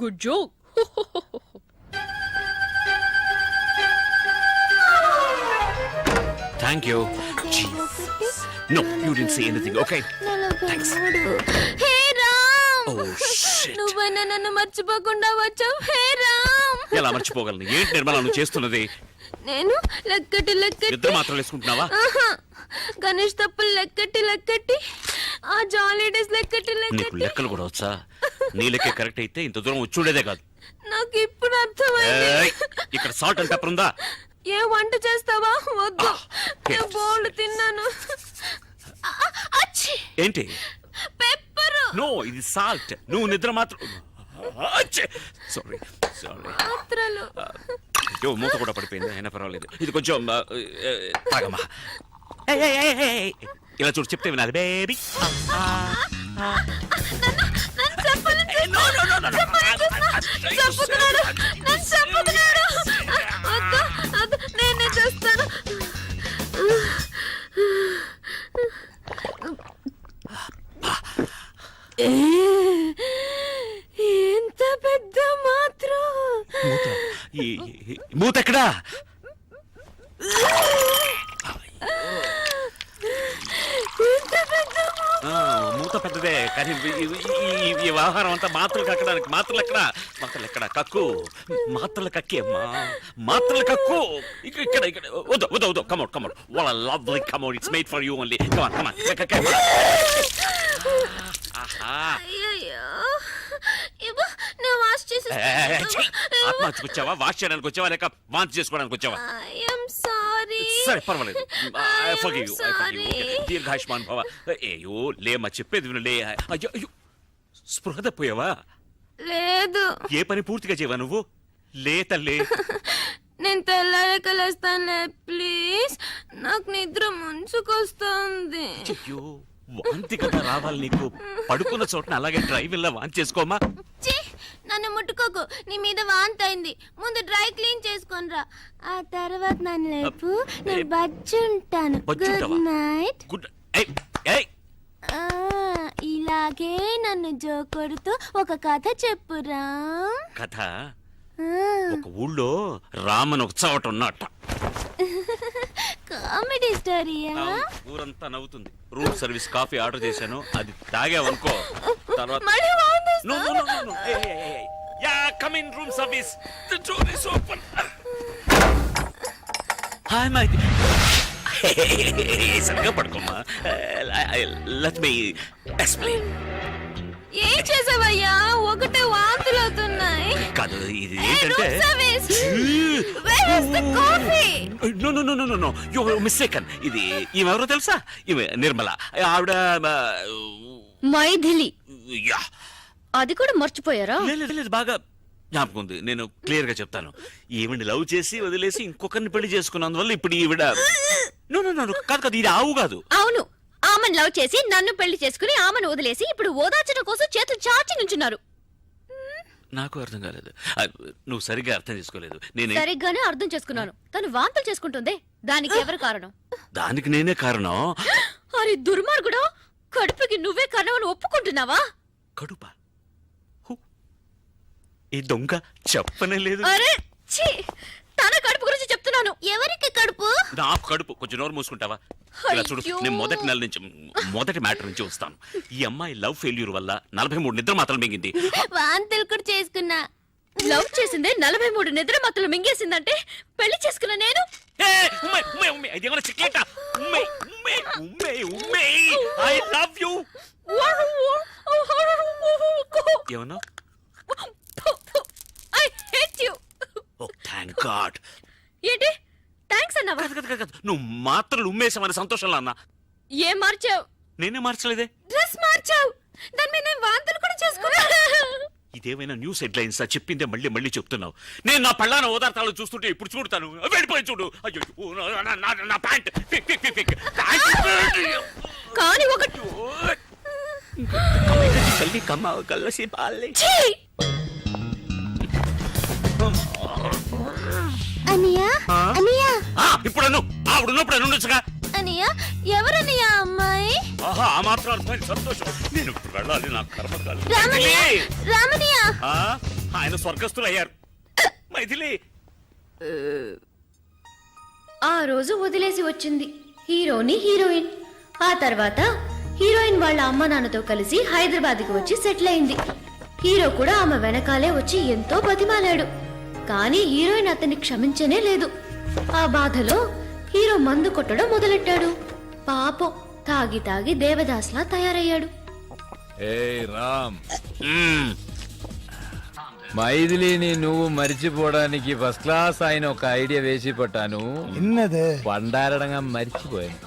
Good joke. Thank you. Jesus. No, you didn't say anything. Okay. Thanks. Hey Ram, Oh shit. నువ్వైనా నన్ను మర్చిపోకుండా వచ్చావు. హే రామ్, ఎలా మర్చిపోగలను? ఏంటి నిర్మల నువ్వు చేస్తున్నది? నేను లెక్కటి ఇద్దరు మాత్రం వేసుకుంటున్నావా? గణేష్ తప్పులు లెక్కటి ఆ జాలీ డేస్ లెక్కటి నీకు లెక్కలు కూడా వచ్చా? నీ లెక్క కరెక్ట్ అయితే ఇంత దూరం వచ్చుండేదే కాదు. నాకు ఇప్పుడు అర్థమైంది. ఏయ్, ఇక్కడ సాల్ట్ అండ్ పెప్పర్ ఉందా? ఏ వంట చేస్తావా? వద్దు, నేను బోల్డ్ తిన్నాను. ఏంటి? పెప్పరు. నో, ఇది సాల్ట్. నువ్వు నిద్ర మాత్రం. సారీ మాత్రలు. అయ్యో, మూత కూడా పడిపోయింది. అయినా పర్వాలేదు. ఇది కొంచెం తాగమ్మా. ఇలా చూడు, చెప్తే వినాలి బేబీ. నేనే చేస్తాను. ఎంత పెద్ద మాత్రం. మూత ఎక్కడా? మూత పెద్దదే, కానీ ఈ వ్యవహారం అంతా మాత్రలు కక్కడానికి. మాత్రలు ఎక్కడ? కక్కు. మాత్రలు కక్కే. మాత్రలు కక్కు. ఇక్కడ వద్దు. Come out. What a lovely commode. It's made for you only. Come on. అయ్యయ్యో, ఇవ్వు, నేను వాష్ చేసేస్తాను. ఆత్మహత్యకు వచ్చావా? వాష్ చేయడానికి వచ్చావా లేక వాంతి చేసుకోవడానికి వచ్చావా? I'm sorry. సరే, పర్వాలేదు. దీర్ఘాయుష్మాన్ భవ. ఏయో లేమ్మా, చెప్పేది వినలే. అయ్యో, స్పృహ తప్పోయావా? లేదు. ఏ పని పూర్తిగా చేయవా నువ్వు? లే తల్లి. నేను తెల్లారక లేస్తానులే, ప్లీజ్. నాకు నిద్ర ముంచుకొస్తుంది. అయ్యో, వాంతి కదా రావాలి నీకు. పడుకున్న చోటన అలాగే డ్రైవింగ్ లా వాంతి చేసుకోమా? నన్ను ముట్టుకోకు, నీ మీద వాంతి అయింది. ముందు డ్రై క్లీన్ చేసుకొనిరా, ఆ తర్వాత నన్ను లేపు. నేను బజ్జుంటాను. Good night. గుడ్. ఇలాగే నన్ను జోకొడుతూ ఒక కథ చెప్పురా. కథ? ఒక ఊళ్ళో రామన్ ఒక చోట ఉన్నట్ట. కామెడీ స్టోరీయా? ఊరంతా నవ్వుతుంది. రూమ్ సర్వీస్ కాఫీ ఆర్డర్ చేశాను, అది తాగావనుకో తర్వాత. No. Hey. Yeah, come in, room service. The door is open. Hi, my dear. సరిగా పడుకోమ్మా. Let me explain. ఏం చేసావయ్యా? ఒకటే వాంతులు అవుతున్నాయి. కాదు, ఇది ఏంటంటే. No. You're mistaken. ఇది ఈమెవరో తెలుసా? ఈమె నిర్మల. ఆవిడ మైథిలి. యా. అది కూడా మర్చిపోయారా? లేదు, బాగా జ్ఞాపకం ఉంది. నేను క్లియర్ గా చెప్తాను. ఈవిడ్ని లవ్ చేసి వదిలేసి ఇంకొకరిని పెళ్లి చేసుకున్నందువల్ల ఇప్పుడు ఈవిడ. No. కాదు, ఇది ఆవు కాదు. అవును, ఆమెను లవ్ చేసి నన్ను పెళ్లి చేసుకుని ఆమెను వదిలేసి ఇప్పుడు ఓదార్చడం కోసం చేతులు చాచి నుంచున్నారు. నాకు అర్థం కాలేదు. నువ్వు సరిగ్గా అర్థం చేసుకోలేదు. నేను సరిగ్గానే అర్థం చేసుకున్నాను. తను వాంతులు చేసుకుంటుంది. దానికి ఎవరు కారణం? దానికి నేనే కారణం. అరే దుర్మార్గుడా, కడుపుకి నువ్వే కారణం అని ఒప్పుకుంటున్నావా? కడుప? ఈ దొంగ చెప్పనే లేదు. అరే ఛీ, తన కడుపు గురించి చెప్తున్నాను. ఎవరికి కడుపు? నాకు కడుపు. కొంచెం నోరు మూసుకుంటావా? ఇలా చూడు, నేను మొదటి నెల నుంచి మొదటి మ్యాటర్ నుంచి వస్తాను. ఈ అమ్మాయి లవ్ ఫెయిల్యూర్ వల్ల 43 నిద్ర మాత్రలు మింగింది. వాంతులు కూడా చేసుకున్నా. లవ్ చేసిందే 43 నిద్ర మాత్రలు మింగేసిందంటే పెళ్లి చేసుకున్న నేను. I love you. ఏమన్నా? I hate you. Oh, thank God. ఏంటి థ్యాంక్స్ అన్నావా? నువ్వు మాత్రలు ఉమ్మేసామని సంతోషంలో అన్నా. ఏం మార్చావు? నేనే మార్చలేదే. డ్రెస్ మార్చావు. దాని మీద నేను వాంతులు కూడా చేసుకున్నా. ఇదేమైనా న్యూస్ హెడ్లైన్స్ చెప్పిందే మళ్ళీ చెప్తున్నావు. నేను నా పళ్ళాన ఓదార్తాలు చూస్తుంటే ఇప్పుడు చూడతాను. వెళ్ళిపోయి చూడు. అయ్యో, నా ప్యాంట్ కానీ ఒకటి కల్లి కమ్మ కల్లసి పాలే. అనియా ఇప్పుడు ఆవిడున్నప్పుడు ఉండొచ్చుగా. అనియా, ఎవరనియా అమ్మాయి? ఆహా, ఆ మాత్రం అర్థమైంది. సంతోషం. నేను ఇప్పుడు వెళ్ళాలి, నాకు కర్మ కాదు. రామనియా. ఆయన స్వర్గస్థులు అయ్యారు. మైథిలి ఆ రోజు వదిలేసి వచ్చింది హీరోని హీరోయిన్. ఆ తర్వాత హీరోయిన్ వాళ్ళ అమ్మ నాన్నతో కలిసి హైదరాబాద్కి వచ్చి సెటిల్ అయింది. హీరో కూడా ఆమె వెనకాలే వచ్చి ఎంతో బతిమాలాడు. కానీ హీరోయిన్ అతన్ని క్షమించనే లేదు. ఆ బాధలో హీరో మందు కొట్టడం మొదలెట్టాడు. పాపం తాగి తాగి దేవదాస్లా తయారయ్యాడు. రామ్, మైథిలిని నువ్వు మర్చిపోవడానికి ఫస్ట్ క్లాస్ ఆయన ఒక ఐడియా వేసి పట్టాను. పండారడంగా మర్చిపోయాను.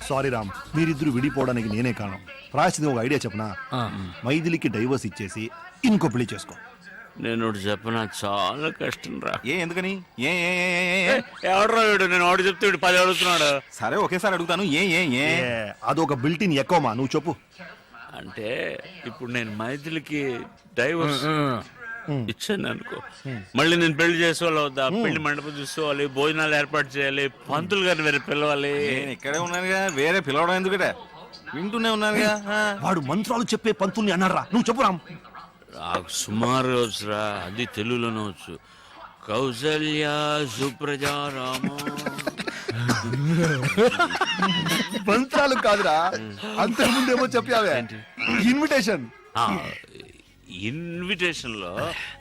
సారీ రామ్, మీరిద్దరు విడిపోవడానికి నేనే కారణం. రాసిది ఒక ఐడియా చెప్పనా? మైథిలికి డైవర్స్ ఇచ్చేసి ఇంకో పెళ్లి చేసుకో. నేను చెప్పనా, చాలా కష్టం రా. ఎందుకని? ఎవడరా వీడు? నేను ఆడు చెప్తే వీడు 10 అడుగుతున్నాడు. సరే ఒకేసారి అడుగుతాను. అదొక బిల్టిన్ ఎక్కువమా, నువ్వు చెప్పు. అంటే ఇప్పుడు నేను మైథిలికి డైవర్స్ ఇచ్చాను అనుకో, మళ్ళీ నేను పెళ్లి చేసుకోవాలి వద్దా? పెళ్లి మండపం చూసుకోవాలి, భోజనాలు ఏర్పాటు చేయాలి, పంతులు గారిని వేరే పిలవాలి. నేను ఇక్కడే ఉన్నానుగా, వేరే పిలవడం ఎందుకట? వింటూనే ఉన్నానుగా. వాడు మంత్రాలు చెప్పే పంతుల్ని అన్నారా? నువ్వు చెప్పు రామ్. నాకు సుమారు వచ్చురా, అది తెలుగులోనే వచ్చు. కౌసల్య సుప్రజా రామ. మంత్రాలు కాదురా, అంతకుముందేమో చెప్పావే ఇన్విటేషన్. ఇన్విటేషన్ లో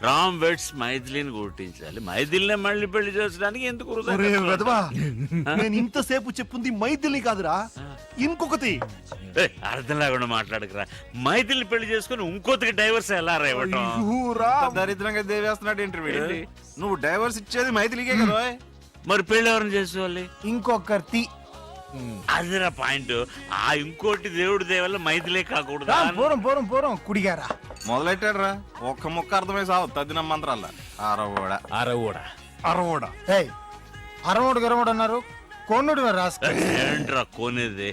రామ్ వెడ్స్ మైథిలిని గుర్తించాలి. మైథిలినే మళ్ళీ పెళ్లి చేసడానికి ఎందుకు వృధా ఖర్చు? నేను ఇంతసేపు చెప్పింది మైథిలి కాదురా, ఇంకొకటి. అర్థం లేకుండా మాట్లాడకరా. మైథిలి పెళ్లి చేసుకుని ఇంకోతికి డైవర్స్ ఎలా రేవటం? దరిద్రంగా దేవేస్తున్నాడు ఇంటర్వ్యూ. నువ్వు డైవర్స్ ఇచ్చేది మైథిలికే కదా. మరి పెళ్లి ఎవరిని చేసుకోవాలి? ఇంకొకటి. అదిరా పాయింట్. ఆ ఇంకోటి దేవుడి దేవల్ల మైథిలే కాకూడదు. పూరం కుడిగారా మొదలెట్టాడు రా. ఒక్క ముక్క అర్థమై సావు తద్దిన మంత్రాల. అరవోడా అరవోడు అన్నారు. కొన్నుడు ఏంట్రా కోనేది?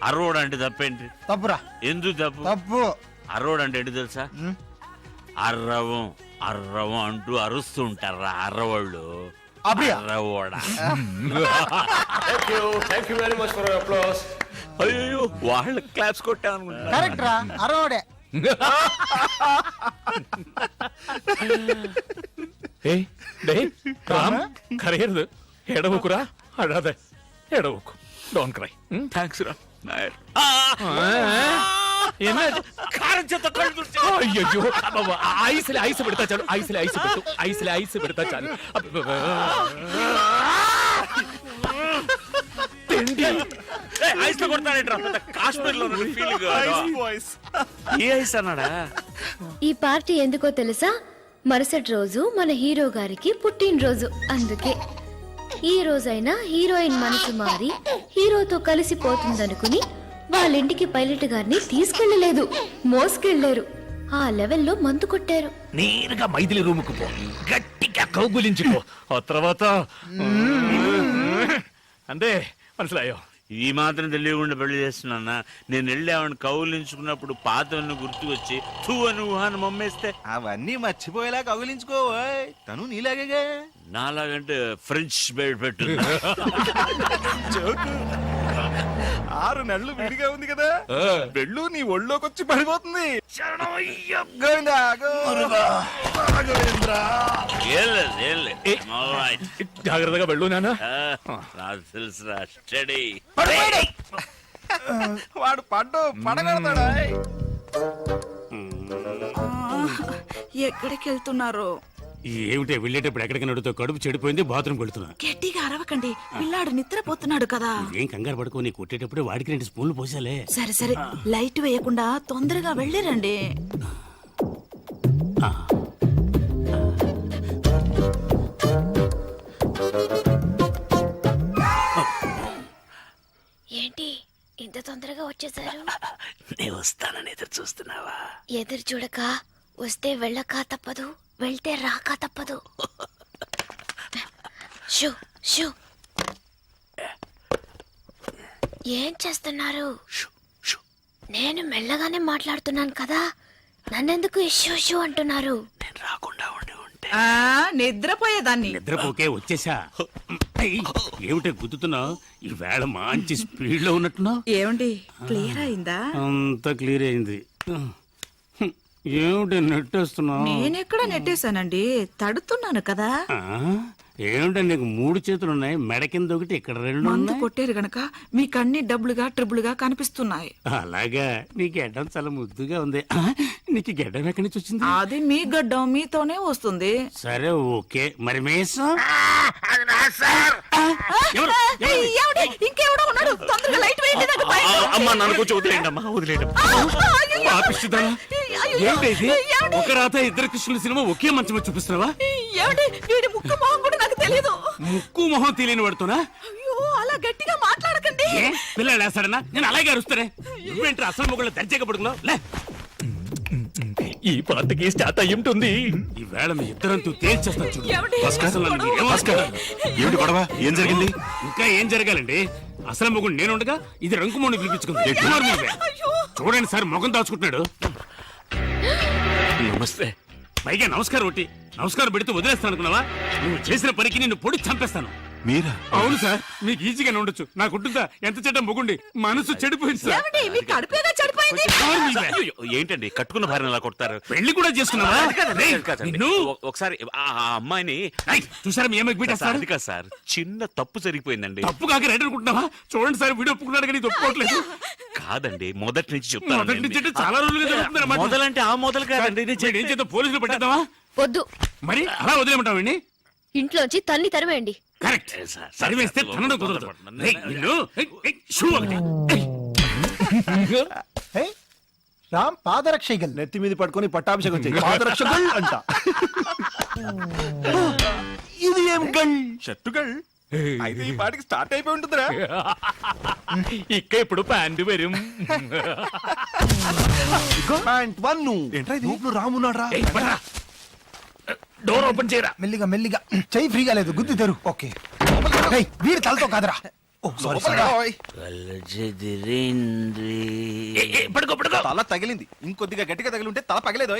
అర్రోడు అంటే తప్పేంటి? తప్పురా. ఎందుకు తప్పు? తప్పు. అర్రోడు అంటే ఏంటి తెలుసా? అర్రవం అర్రవం అంటూ అరుస్తూ ఉంటారా అర్రవాళ్ళు. అర్రవోడా. అయ్యో వాళ్ళ క్లాప్స్ కొట్టా అనుకుంటా. కరెక్ట్ రా, అరవోడే. కరగదు, ఎడవకురా, అడాదే ఎడవకు. Don't cry. థ్యాంక్స్ రా. కారం చేత అయ్యో, ఐసులే ఐసు పెడతా చాలు, ఐసులే ఐసు పెట్టు, ఐసులే ఐసు పెడతా చాలు. ఐస్ లో కొడతానేట్రా, కాశ్మీర్ లో ఫీలింగ్. ఏ ఐస్ అన్నాడా? ఈ పార్టీ ఎందుకో తెలుసా? మరుసటి రోజు మన హీరో గారికి పుట్టినరోజు. అందుకే ఈ రోజైనా హీరోయిన్ మనసు మారి హీరోతో కలిసిపోతుందనుకుని వాళ్ళింటికి పైలట్ గారిని తీసుకెళ్లలేదు, మోసుకెళ్లారు. ఆ లెవెల్లో మందు కొట్టారు. నేరుగా మైథిలి రూముకు పో, గట్టిగా కౌగులించుకో. ఆ తర్వాత అంతే, మనసులాయో. ఈ మాత్రం తెలియకుండా పెళ్లి చేస్తున్నా. నేను వెళ్ళి ఆవిడ కౌలించుకున్నప్పుడు పాతవన్నీ గుర్తుకొచ్చి తూ అని ఊహాన్ని మమ్మేస్తే అవన్నీ మర్చిపోయేలా కౌగిలించుకో. తను నీలాగే. నాలాగంటే ఫ్రెంచ్ బెడ్ పెట్టు. 6 నెలలు విడిగా ఉంది కదా, వెళ్ళు నీ ఒళ్ళోకి వచ్చి పడిపోతుంది. జాగ్రత్తగా వెళ్ళు నాన్న. తెలుసురా, స్టడీ. వాడు పడగడతాడా? ఎక్కడికి వెళ్తున్నారు? ఏమిటే వెళ్ళేటప్పుడు ఎక్కడికి నడుతో కడుపు చెడిపోయింది, బాత్రూమ్ వెళ్తున్నా. గట్టిగా అరవకండి, పిల్లాడు నిద్రపోతున్నాడు కదా. ఏం కంగారు పడుకో, కొట్టేటప్పుడు వాడికి 2 స్పూన్లు పోసాలే. సరే సరే, లైట్ వేయకుండా తొందరగా వెళ్ళిరండి. ఏంటి ఇంత తొందరగా వచ్చేసారు? నేను వస్తానని ఎదురు చూస్తున్నావా? ఎదురు చూడక వస్తే వెళ్ళక తప్పదు, వెళ్తే రాక తప్పదు. Shoe shoe. ఏం చేస్తున్నారు? నేను మెల్లగానే మాట్లాడుతున్నాను కదా, నన్నెందుకు ఇష్యూ షూ అంటున్నారు? నేను రాకుండా ఉండి ఉంటే నిద్రపోయేదాన్ని. నిద్రపోకే వచ్చేసా. ఏమిటే గుద్దుతున్నావు? ఈ వేళ మంచి స్పీడ్ లో ఉన్నట్టున్నావు. ఏమండి, క్లియర్ అయిందా? అంత క్లియర్ అయింది. ఏమిటి నెట్టేస్తున్నావు? నేనెక్కడ నెట్టేశానండి, తడుతున్నాను కదా. ఏమిటి నీకు 3 చేతులు ఉన్నాయి, మెడ కింద ఒకటి, ఇక్కడ 2 మందు ఉన్నాయి. కొట్టారు గనక మీకు అన్ని డబ్బులుగా ట్రిబుల్గా కనిపిస్తున్నాయి. అలాగా, నీ గెడ్డం చాలా ముద్దుగా ఉంది. నీకు గెడ్డం ఎక్కడి నుంచి వచ్చింది? అది మీ గడ్డం మీతోనే వస్తుంది. సరే ఓకే, మరి మేసం ఇంకెవడో ఉన్నాడు, తొందరగా లైట్ వేయండి. నాకు భయం. అమ్మా నన్ను కొంచెం వదిలేయండి అమ్మా, వదిలేయండి పాపిష్టిదానా? ఏమిటి ఇది? ఒక రాత ఇద్దరు కృష్ణుల సినిమా ఒకే మంచం చూపిస్తున్నావా? ఏమండి, వీడి ముక్కు మొహం కూడా నాకు తెలియదు. ముక్కు మొహం తెలియని పడుతున్నా? అయ్యో, అలా గట్టిగా మాట్లాడకండి. పిల్లలు వేస్తాడనా? నేను అలాగే అరుస్తానే. నువ్వేంటి అసలు మొగుళ్ళు దర్జాగా పడుకున్నావు? లే, ఈ పాటకి స్టార్ట్ అయ్యి ఉంటుంది. ఈవేళ మీ ఇద్దరంతూ తేల్చేస్తాను చూడు. ఏమండి? అసలు నన్ను గొడవ. ఏమనుకుంటారు? ఏమిటి గొడవ? ఏం జరిగింది? ఇంకా ఏం జరగాలండి? అసలు మొగుడు నేనుండగా ఇది రంకుమోని పిలిపించుకుంది. కుమార్ మీవే. చూడండి సార్, మొగం దాచుకుంటున్నాడు. నమస్తే. పైగా నమస్కారం ఒకటి. నమస్కారం పెడితే వదిలేస్తాను అనుకున్నావా? నువ్వు చేసిన పనికి నిన్ను పొడి చంపేస్తాను. మీరా? అవును సార్, మీకు ఈజీగానే ఉండొచ్చు. నాకుంటుందా? ఎంత చెడ్డ మొగుండి మనసు చెడిపోయింది సార్. ఏమండి, మీ కడుపేగా చెడిపోయింది. కుమార్ మీవే. అయ్యో, ఏంటండి కట్టుకున్న భార్యను అలా కొడతారు? పెళ్లి కూడా చేసుకున్నావా? రేయ్, కాదండి. నిన్ను. ఒకసారి ఆ అమ్మాయిని ఏయ్, చూసారా మీ అమ్మాయికి సార్, పెట్టేస్తారు? అది కాదు సార్, చిన్న తప్పు జరిగిపోయిందండి. తప్పు కాక రైట్ అనుకుంటున్నావా? చూడండి సార్, వీడియో ఒప్పుకున్నాడు కానీ ఇది ఒప్పుకోవట్లేదు. కాదండి, మొదటి నుంచి మొదటి నుంచి అంటే చెప్తాను. చాలా రోజులుగా జరుగుతుంది అన్నమాట. మొదలంటే ఆ మొదలు కాదండి. నేను ఏం చేద్దాం, పోలీసులు పట్టేద్దామా? వద్దు, మరి అలా వదిలేమంటావండి? ఇంట్లోంచి తన్ని తరివేయండి. కరెక్ట్. సరివేస్తే తనడం కుదరదు. రేయ్, నిన్ను. ఏయ్, ఏయ్, షూ ఒకటి. ఏయ్. రామ్ పాదరక్షగల్ నెత్తి మీద పట్టుకొని పట్టాభిషేకం చేయి. పాదరక్షగల్ అంట. ఇది ఏం గల్? షర్టు గల్. అయితే ఈ పాటికి స్టార్ట్ అయిపోయి ఉంటుందిరా. ఇక్క ఇప్పుడు ప్యాంటు వരും. Pant one. ఏంట్రా ఇది? లోపల రామున్నాడ్రా. ఏయ్, పడరా. డోర్ ఓపెన్ చేయరా. మెల్లిగా మెల్లిగా చెయ్యి ఫ్రీగా లేదు, గుద్దు తెరు. ఓకే, వీడి తలతో కాదురా. పడుకో పడుకో. తల తగిలింది, ఇంకొద్దిగా గట్టిగా తగిలింటే తల పగలేదు.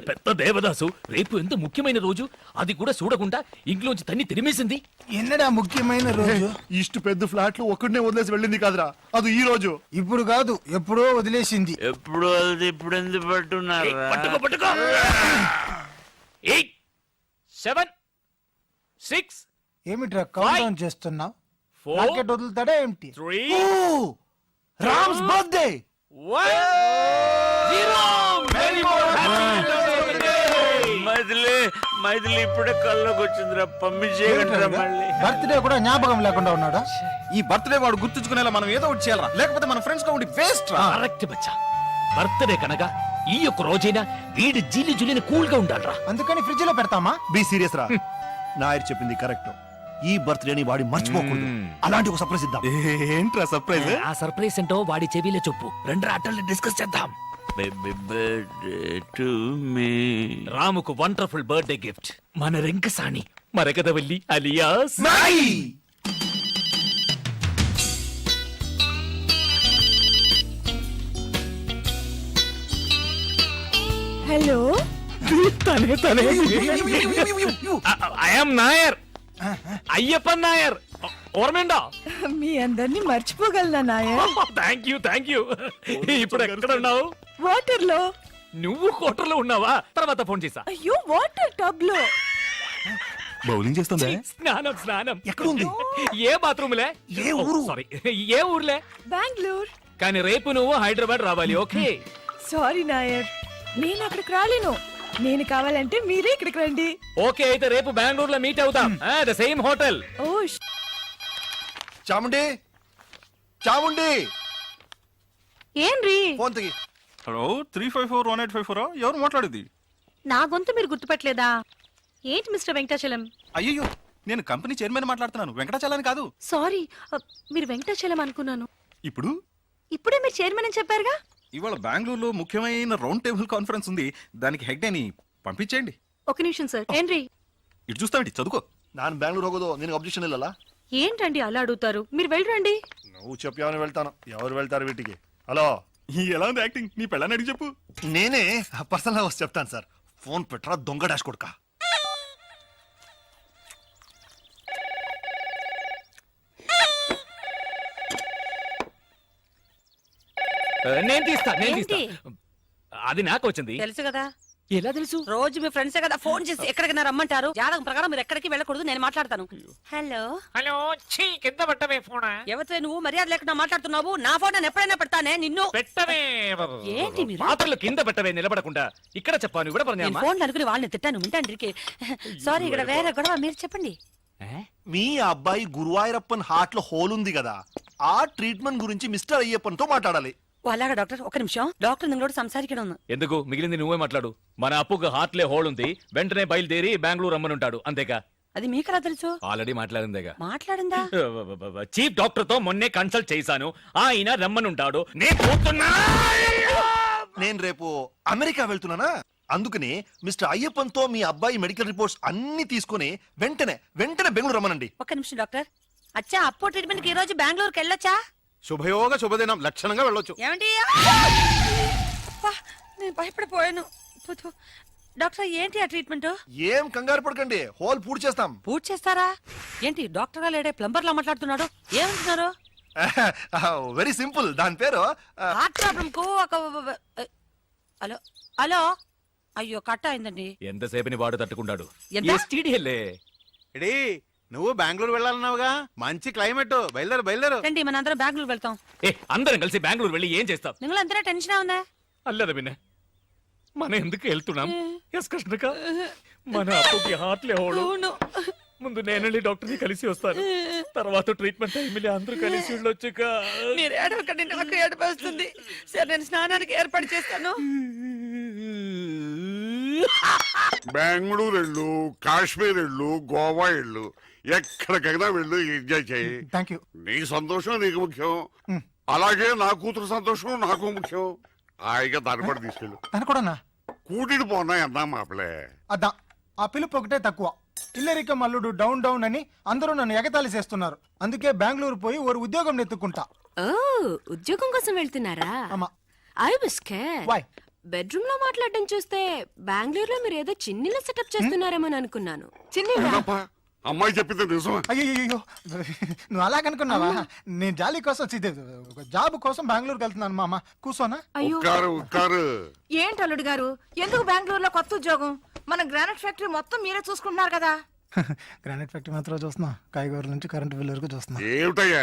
పెద్ద దేవదాసు, రేపు ఎంత ముఖ్యమైన రోజు, అది కూడా చూడకుండా ఇంట్లోంచి తన్ని తిరిమేసింది. ఎన్నడా ముఖ్యమైన రోజు? ఇష్ట పెద్ద ఫ్లాట్లు ఒక్కడనే వదిలేసి వెళ్ళింది కాదురా, అది ఈ రోజు. ఇప్పుడు కాదు, ఎప్పుడో వదిలేసింది. ఎప్పుడు అది ఇప్పుడు ఎందుకు పట్టున్నారు? పట్టుకో పట్టుకో. 8 7 6 ఏమిట్రా కౌంట్ డౌన్ చేస్తున్నావు? 4 రాకెట్ వదులుతాడా ఏమిటి? 3 రామ్స్ బర్త్డే. 1 0. వెరీ మైథిలి ఇప్పుడే కల్లోకి వచ్చిందిరా, పంపించేయగలరా మళ్ళీ? బర్త్డే కూడా జ్ఞాపకం లేకుండా ఉన్నాడా? ఈ బర్త్డే వాడు గుర్తుంచుకునేలా మనం ఏదో ఒకటి చేయాలరా, లేకపోతే మన ఫ్రెండ్స్ గా ఉండి వేస్ట్ రా. కరెక్ట్ బచ్చా. బర్త్డే కనుక ఈ యొక్క రోజైనా వీడి జీలి జులిని కూల్ గా ఉండాలరా. అందుకని ఫ్రిడ్జ్ లో పెడతామా? బి సీరియస్ రా. నాయర్ చెప్పింది కరెక్ట్. ఈ బర్త్డేని వాడి మర్చిపోకూడదు. అలాంటి ఒక సర్ప్రైజ్ ఇద్దాం. ఏంట్రా సర్ప్రైజ్? ఆ సర్ప్రైజ్ ఏంటో వాడి చెవిలో చెప్పు. రెండు ఆటల్ని డిస్కస్ చేద్దాం. Baby birthday to me. రాముకు వండర్ఫుల్ బర్త్డే గిఫ్ట్ మన రెంకసాణి మరకదవల్లి అలియాస్ హలో, తనే తనే ఐఎమ్ నాయర్, అయ్యప్పన్ నాయర్. ఓర్మేండా? మీ అందరినీ మర్చిపోగలనా నాయర్? Thank you. ఇప్పుడు ఎక్కడ ఉన్నావు? వాటర్ లో. నువ్వు కోటర్లో ఉన్నావా? తర్వాత ఫోన్ చేసా. అయ్యో, వాటర్ టబ్ లో. బౌలింగ్ చేస్తుందా? స్నానం ఎక్కడ ఉంది? ఏ బాత్రూమ్లే? ఏ ఊరు? సారీ, ఏ ఊర్లే? బెంగళూరు. కానీ రేపు నువ్వు హైదరాబాద్ రావాలి. ఓకే? సారీ నాయర్, నేను అక్కడికి రాలేను. నేను కావాలంటే మీరే ఇక్కడికి రండి. ఓకే, అయితే రేపు బెంగళూరులో మీట్ అవుతాం. The same hotel. ఓ చాముండి, చాముండి, ఏంరి? ఫోన్ తగి. హలో, 3541854 ఎవరు మాట్లాడేది? నా గొంతు మీరు గుర్తుపట్టలేదా? ఏంటి మిస్టర్ వెంకటాచలం? అయ్యో, నేను కంపెనీ చైర్మన్ మాట్లాడుతున్నాను, వెంకటాచలాని కాదు. సారీ, మీరు వెంకటాచలం అనుకున్నాను. ఇప్పుడు ఇప్పుడే మీరు చైర్మన్ అని చెప్పారుగా. ఇవాళ బెంగళూరులో ముఖ్యమైన రౌండ్ టేబుల్ కాన్ఫరెన్స్ ఉంది, దానికి హెడ్ అని పంపించేయండి. ఒక నిమిషం సార్. ఏంరి? ఇటు చూస్తామండి, చదువుకో. ನಾನು ಬ್ಯಾಂಗ್ಳೂರ್ ಹೋಗೋದು ನಿನಗೆ ಅಬ್ಜೆಕ್ಷನ್ ಇಲ್ಲಲ್ಲ? ఏంటండి అలా అడుగుతారు? మీరు వెళ్ళరండి. నువ్వు చెప్పావని వెళ్తాను. ఎవరు వెళ్తారు వీటికి? హలో, ఎలా ఉంది యాక్టింగ్? నీ పెళ్ళని అడిగి చెప్పు. నేనే పర్సనల్ గా చెప్తాను సార్. ఫోన్ పెట్టరా దొంగ డాష్ కొడుక. నేను తీస్తా ఏంటి? అది నాకు వచ్చింది. తెలుసు కదా, ఎలా తెలుసు? రోజు మీ ఫ్రెండ్సే కదా ఫోన్ చేసి ఎక్కడికైనా రమ్మంటారు. జాతకం ప్రకారం మీరు ఎక్కడికి వెళ్ళకూడదు, నేను మాట్లాడతాను. హలో హలో, కింద పెట్టవే ఫోన్. ఎవరితో నువ్వు మర్యాద లేకుండా మాట్లాడుతున్నావు? నా ఫోన్ నేను ఎప్పుడైనా పెడతానే నిన్ను. పెట్టవే. ఏంటి మీరు? పాత్రలు కింద పెట్టవే, నిలబడకుండా. ఇక్కడ చెప్పాను, ఇక్కడ నేను ఫోన్ అనుకుని వాళ్ళని తిట్టాను వింటాండ్రికి. సారీ, ఇక్కడ వేరే గొడవ, మీరు చెప్పండి. మీ అబ్బాయి గురువాయూరప్పన్ హార్ట్ లో హోల్ ఉంది కదా, ఆ ట్రీట్మెంట్ గురించి మిస్టర్ అయ్యప్పన్ తో మాట్లాడాలి. అలాగా డాక్టర్, ఒక నిమిషం. డాక్టర్ నిങ്ങളోട് సంസാരിക്കണം. ఎందుకు? మిగిలింది నువ్వే మాట్లాడు. మన అప్పుకు హార్ట్లే హోల్ ఉంది, వెంటనే బయలుదేరి బెంగళూరు రమ్మనుంటాడు, అంతేగా? అది మీకెలా తెలుసు? ఆల్రెడీ మాట్లాడిందేగా. మాట్లాడిందా? చీఫ్ డాక్టర్ తో మొన్నే కన్సల్ట్ చేశాను, ఆయన రమ్మనుంటాడు. నేను పోతున్నా. నేను రేపు అమెరికా వెళ్తున్నానా, అందుకని మిస్టర్ అయ్యప్పన్ తో మీ అబ్బాయి మెడికల్ రిపోర్ట్స్ అన్ని తీసుకుని వెంటనే బెంగళూరు రమ్మనండి. ఒక్క నిమిషం డాక్టర్. అచ్చా, అప్పో ట్రీట్మెంట్ కి ఈ రోజు బెంగళూరుకి వెళ్ళొచ్చా? శుభయోగ శుభదినం, లక్షణంగా వెళ్ళొచ్చు. ఏమండి? నేను భయపడిపోయాను. డాక్టర్, ఏంటి ఆ ట్రీట్మెంట్? ఏం కంగారు పడకండి, హోల్ పూర్తి చేస్తాం. పూర్తి చేస్తారా? ఏంటి డాక్టర్ గా లేడే ప్లంబర్ లా మాట్లాడుతున్నాడు? ఏమంటున్నారు? వెరీ సింపుల్, దాని పేరు హార్ట్ ప్రాబ్లం కు ఒక హలో హలో. అయ్యో, కట్ అయిందండి. ఎంతసేపని వాడు తట్టుకుంటాడు. ఎంత? STD-లే. ఎడీ, నువ్వు బెంగళూరు వెళ్ళాలన్నావుగా, మంచి క్లైమేట్, బయలుదేరు. రండి, మన అందరం బెంగళూరు వెళ్తాం. అందరం కలిసి బెంగళూరు వెళ్ళి ఏం చేస్తాం? നിങ്ങൾ എന്തിനാ ടെൻഷൻ ആവുന്നേ? అల్లదా బిన్న, మనం ఎందుకు వెళ్తున్నాం? ఎస్ కృష్ణక, మన అప్పుకి హార్ట్లే హోడు. ముందు నేనెళ్ళి డాక్టర్ని కలిసి వస్తాను, తర్వాత ట్రీట్మెంట్ టైంలో అందరూ కలిసి వెళ్ళొచ్చుక. మీరు ఏడవకండి, నాకు ఏడుపు వస్తుంది. సరే, నేను స్నానానికి ఏర్పాటు చేస్తాను. బెంగళూరు వెళ్ళు, కాశ్మీర్ వెళ్ళు, గోవా వెళ్ళు, ఎక్కడికైనా వెళ్ళు, ఎంజాయ్ చేయి. Thank you. నీ సంతోషం నీకు ముఖ్యం, అలాగే నా కూతురు సంతోషం నాకు ముఖ్యం. హాయిగా దాన్ని కూడా తీసుకెళ్ళు. తను కూడా కూటిని పోనా అన్నా మాపలే. అద్దా, ఆ పిలుపు ఒకటే తక్కువ. ఇల్లరిక మల్లుడు డౌన్ డౌన్ అని అందరూ నన్ను ఎగతాళి చేస్తున్నారు. అందుకే బెంగళూరు పోయి ఓ ఉద్యోగం నెత్తుకుంటా. ఓ, ఉద్యోగం కోసం వెళ్తున్నారా? అమ్మా. I was scared. Why? Bedroom లో మాట్లాడడం చూస్తే బెంగళూరులో మీరు ఏదో చిన్నిల సెటప్ చేస్తున్నారేమో అనుకున్నాను. అవునప్పా, అమ్మాయి చెప్పింది నిజమే. అయ్యో, నువ్వు అలాగనుకున్నావా? నేను జాలీ కోసం జాబ్ కోసం బెంగళూరుకి వెళ్తున్నాను. మామ కూర్చోనా? ఉక్కారు ఏంటి అల్లుడు గారు, ఎందుకు బెంగళూరులో కొత్త ఉద్యోగం? మన గ్రానైట్ ఫ్యాక్టరీ మొత్తం మీరే చూసుకుంటున్నారు కదా. గ్రానైట్ ఫ్యాక్టరీ మాత్రం చూస్తున్నా, కాయగూరల నుంచి కరెంట్ బిల్ వరకు చూస్తున్నా. ఏమిటయ్యా?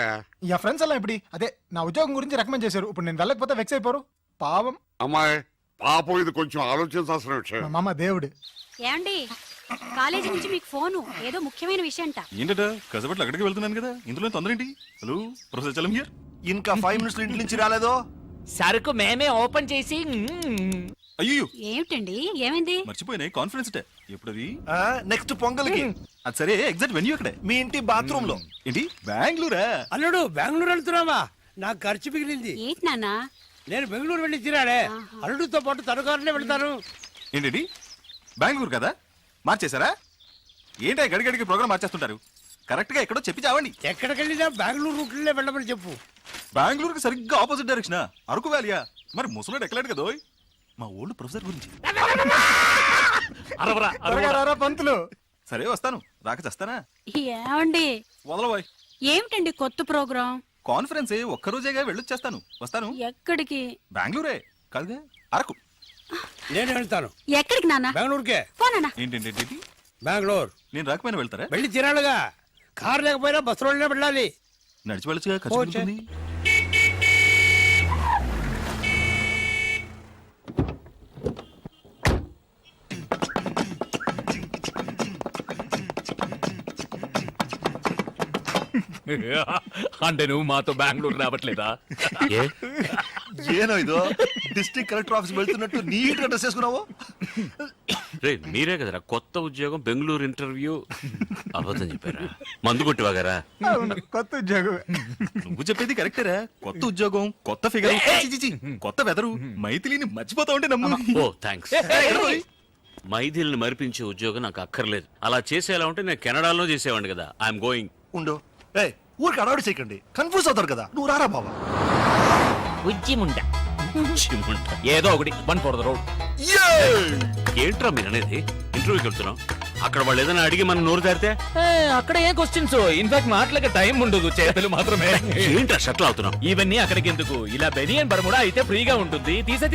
యా ఫ్రెండ్స్ అలా ఇప్పుడు అదే నా ఉద్యోగం గురించి రికమెండ్ చేశారు. ఇప్పుడు నేను వెళ్ళకపోతే వెక్స్ అయిపోరు. పావం. అమ్మాయి పాపం, ఇది కొంచెం ఆలోచించాల్సిన విషయం. మా మామ దేవుడు. ఏమండి, కాలేజీ నుంచి మీకు ఫోను, ఏదో ముఖ్యమైన విషయం అంట. ఏంటట కసబట్లు అక్కడికి వెళ్తున్నాను కదా, ఇందులో తొందర ఏంటి? Hello professor Chalam here. ఇంకా 5 మినిట్స్ ఇంటి నుంచి రాలేదో? సరుకు మేమే ఓపెన్ చేసి. అయ్యో, ఏమిటండి, ఏమైంది? మర్చిపోయినాయి కాన్ఫరెన్స్ డే ఎప్పుడది? నెక్స్ట్ పొంగల్కి. అది సరే, ఎగ్జాక్ట్ వెన్యూ అక్కడే మీ ఇంటి బాత్రూమ్ లో. ఏంటి బెంగళూరా? అల్లుడు బెంగళూరు వెళ్తున్నావా? నాకు ఖర్చు మిగిలింది. ఏంటి నాన్న? నేను బెంగళూరు వెళ్ళి తిరాడే, అల్లుడితో పాటు తనుకారులే వెళ్తాను. ఏంటి బెంగళూరు కదా, మార్చేశారా? ఏంటి గడిగడికి ప్రోగ్రామ్ మార్చేస్తుంటారు? కరెక్ట్ గా ఎక్కడో చెప్పి చావండి. ఎక్కడికి వెళ్ళినా బెంగళూరు రూట్లే వెళ్ళమని చెప్పు. బెంగళూరుకి సరిగ్గా ఆపోజిట్ డైరెక్షన్. అరకు వ్యాలియా? మరి ముసలోడు ఎక్కలేడు కదా. మా ఓల్డ్ ప్రొఫెసర్ గురించి. పంతులు. సరే వస్తాను, రాక చేస్తానా? ఏమండి, వదలబోయ్. ఏమిటండి కొత్త ప్రోగ్రాం? కాన్ఫరెన్స్ ఒక్కరోజేగా వెళ్ళొచ్చేస్తాను. వస్తాను. ఎక్కడికి? బెంగళూరే కాదుగా, అరకు. నేను వెళ్తాను. ఎక్కడికి నాన్న? బెంగళూరుకే. పోనా? ఏంటి బెంగళూరు నేను రాకపోయినా వెళ్తారా? వెళ్ళి తిరాడుగా, కారు లేకపోయినా బస్సులోనే వెళ్ళాలి. నడిచి వెళ్ళొచ్చుగా, ఖర్చు పెరుగుతుంది. అంటే నువ్వు మాతో బెంగళూరు రావట్లేదా? ఏనో ఇదో డిస్ట్రిక్ట్ కలెక్టర్ ఆఫీస్ వెళ్తున్నట్టు నీట్ గా డ్రెస్ చేసుకున్నావు. రే, మీరే కదరా కొత్త ఉద్యోగం బెంగళూరు ఇంటర్వ్యూ అబద్ధం చెప్పారా? మందు కొట్టివాగారా? కొత్త ఉద్యోగం. నువ్వు చెప్పేది కరెక్టేరా. కొత్త ఉద్యోగం, కొత్త ఫిగర్, కొత్త వెదరు. మైథిలిని మర్చిపోతా ఉంటే నమ్ము. ఓ థ్యాంక్స్. మైథిలిని మరిపించే ఉద్యోగం నాకు అక్కర్లేదు. అలా చేసేలా ఉంటే నేను కెనడాలో చేసేవాడిని కదా. I'm going. ఉండు, ఊరికి అడవాడు చేయకండి, కన్ఫ్యూజ్ అవుతారు కదా. నువ్వు రారా బాబా. ఉజ్జిముండ ఏదో ఒకటి, వన్ ఫర్ ద రోడ్. ఏంట్రా మీరు అనేది? ఇంటర్వ్యూకి వెళ్తున్నాం, అక్కడ వాళ్ళు ఏదైనా అడిగి మనం నోరు జారితే అక్కడ ఏం క్వశ్చన్స్ ఇన్ఫాక్ట్ మాటలకి టైం ఉండదు, చేతులు మాత్రమే. ఏంట్రా షట్లు అవుతున్నావు? ఇవన్నీ అక్కడికి ఎందుకు, ఇలా బెనియన్ బర్ముడా అయితే ఫ్రీగా ఉంటుంది, తీసే